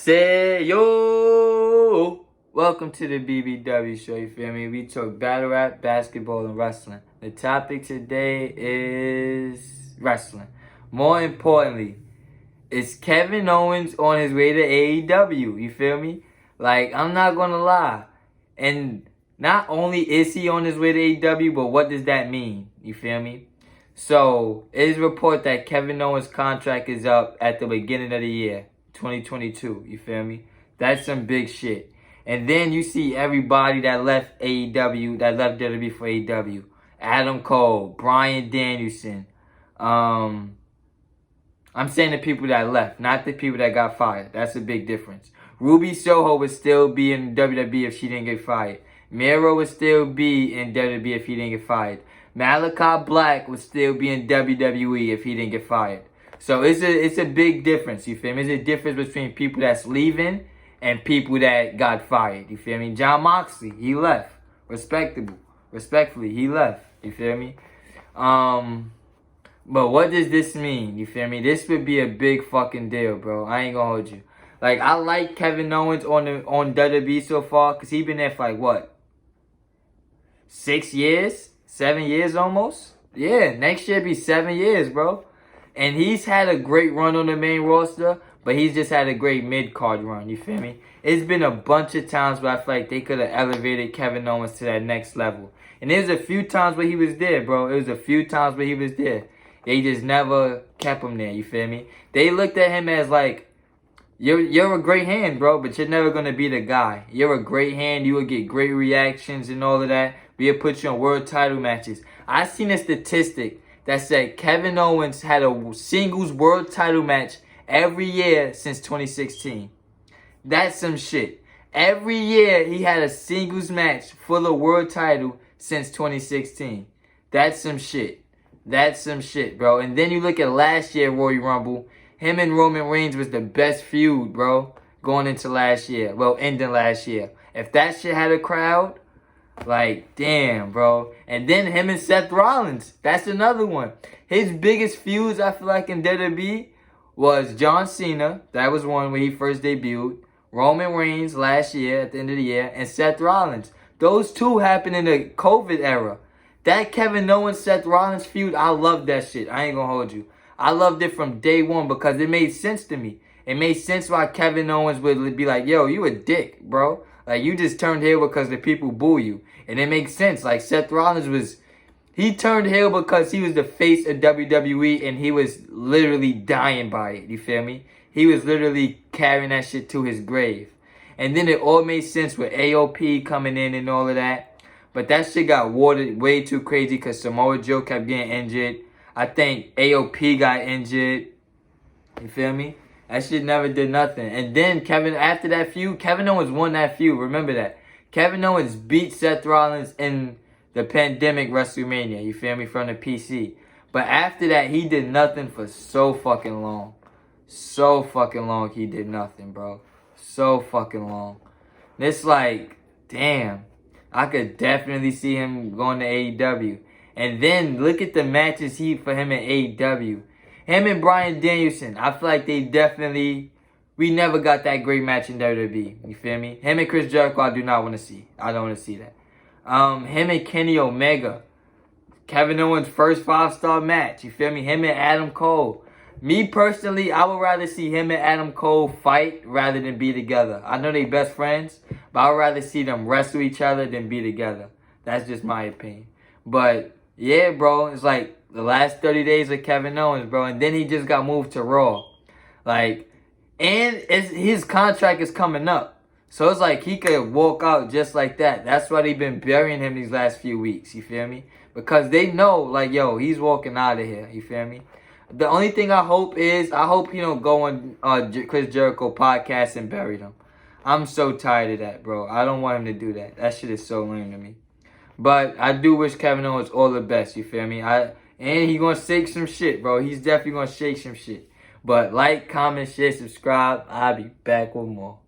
Say yo! Welcome to the BBW show, you feel me? We talk battle rap, basketball, and wrestling. The topic today is wrestling. More importantly, is Kevin Owens on his way to AEW, you feel me? Like, I'm not gonna lie. And not only is he on his way to AEW, but what does that mean? You feel me? So, it is reported that Kevin Owens' contract is up at the beginning of the year, 2022. You feel me? That's some big shit. And then you see everybody that left AEW, that left WWE for AEW. Adam Cole, Bryan Danielson. I'm saying the people that left, not the people that got fired. That's a big difference. Ruby Soho would still be in WWE if she didn't get fired. Miro would still be in WWE if he didn't get fired. Malachi Black would still be in WWE if he didn't get fired. So it's a big difference, you feel me? It's a difference between people that's leaving and people that got fired, you feel me? John Moxley, he left. Respectfully, he left, you feel me? But what does this mean, you feel me? This would be a big fucking deal, bro. I ain't gonna hold you. Like, I like Kevin Owens on WWE so far, because he been there for like, what? 6 years? 7 years almost? Yeah, next year be 7 years, bro. And he's had a great run on the main roster, but he's just had a great mid-card run, you feel me? It's been a bunch of times where I feel like they could have elevated Kevin Owens to that next level. And there's a few times where he was there, bro. It was a few times where he was there. They just never kept him there, you feel me? They looked at him as like, you're a great hand, bro, but you're never going to be the guy. You're a great hand. You will get great reactions and all of that. We'll put you on world title matches. I seen a statistic that said Kevin Owens had a singles world title match every year since 2016. That's some shit. Every year he had a singles match for the world title since 2016. That's some shit. That's some shit, bro. And then you look at last year Royal Rumble. Him and Roman Reigns was the best feud, bro, going into last year. Well, ending last year. If that shit had a crowd, like, damn, bro. And then him and Seth Rollins. That's another one. His biggest feuds, I feel like, in WWE was John Cena. That was one when he first debuted. Roman Reigns last year, at the end of the year. And Seth Rollins. Those two happened in the COVID era. That Kevin Owens, Seth Rollins feud, I love that shit. I ain't gonna hold you. I loved it from day one because it made sense to me. It made sense why Kevin Owens would be like, yo, you a dick, bro. Like, you just turned heel because the people boo you. And it makes sense. Like, Seth Rollins he turned heel because he was the face of WWE and he was literally dying by it. You feel me? He was literally carrying that shit to his grave. And then it all made sense with AOP coming in and all of that. But that shit got watered way too crazy because Samoa Joe kept getting injured. I think AOP got injured. You feel me? That shit never did nothing. And then after that feud, Kevin Owens won that feud. Remember that. Kevin Owens beat Seth Rollins in the pandemic WrestleMania. You feel me? From the PC. But after that, he did nothing for so fucking long. So fucking long he did nothing, bro. So fucking long. And it's like, damn. I could definitely see him going to AEW. And then look at the matches for him in AEW. Him and Bryan Danielson, I feel like we never got that great match in WWE. You feel me? Him and Chris Jericho, I do not want to see. I don't want to see that. Him and Kenny Omega. Kevin Owens' first 5-star match. You feel me? Him and Adam Cole. Me personally, I would rather see him and Adam Cole fight rather than be together. I know they best friends, but I would rather see them wrestle each other than be together. That's just my opinion. But yeah, bro, it's like the last 30 days of Kevin Owens, bro. And then he just got moved to Raw. Like, and his contract is coming up. So it's like he could walk out just like that. That's why they've been burying him these last few weeks, you feel me? Because they know, like, yo, he's walking out of here, you feel me? The only thing I hope he don't go on Chris Jericho podcast and bury him. I'm so tired of that, bro. I don't want him to do that. That shit is so lame to me. But I do wish Kevin Owens all the best, you feel me? And he gonna shake some shit, bro. He's definitely gonna shake some shit. But like, comment, share, subscribe. I'll be back with more.